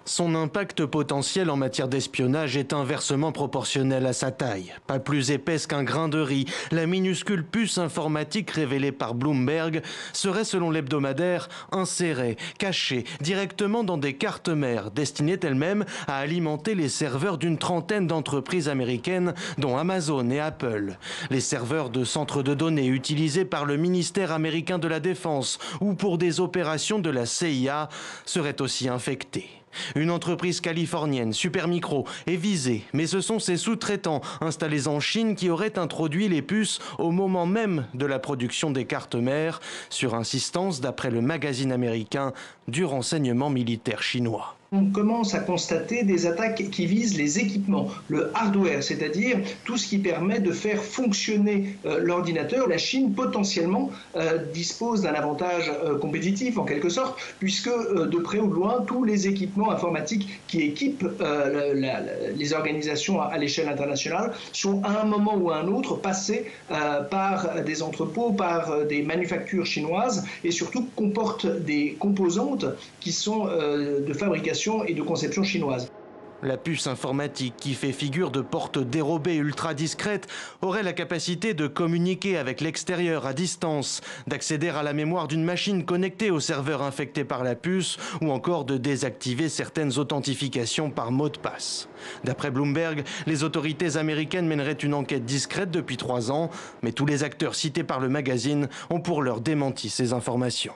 Son impact potentiel en matière d'espionnage est inversement proportionnel à sa taille. Pas plus épaisse qu'un grain de riz, la minuscule puce informatique révélée par Bloomberg serait, selon l'hebdomadaire, insérée, cachée directement dans des cartes mères, destinées elles-mêmes à alimenter les serveurs d'une trentaine d'entreprises américaines, dont Amazon et Apple. Les serveurs de centres de données utilisés par le ministère américain de la Défense ou pour des opérations de la CIA seraient aussi infectés. Une entreprise californienne, Supermicro, est visée, mais ce sont ses sous-traitants installés en Chine qui auraient introduit les puces au moment même de la production des cartes mères, sur insistance, d'après le magazine américain, du renseignement militaire chinois. On commence à constater des attaques qui visent les équipements, le hardware, c'est-à-dire tout ce qui permet de faire fonctionner l'ordinateur. La Chine, potentiellement, dispose d'un avantage compétitif, en quelque sorte, puisque de près ou de loin, tous les équipements informatiques qui équipent les organisations à l'échelle internationale sont à un moment ou à un autre passés par des entrepôts, par des manufactures chinoises et surtout comportent des composantes qui sont de fabrication et de conception chinoise. La puce informatique, qui fait figure de porte dérobée ultra discrète, aurait la capacité de communiquer avec l'extérieur à distance, d'accéder à la mémoire d'une machine connectée au serveur infecté par la puce ou encore de désactiver certaines authentifications par mot de passe. D'après Bloomberg, les autorités américaines mèneraient une enquête discrète depuis 3 ans, mais tous les acteurs cités par le magazine ont pour l'heure démenti ces informations.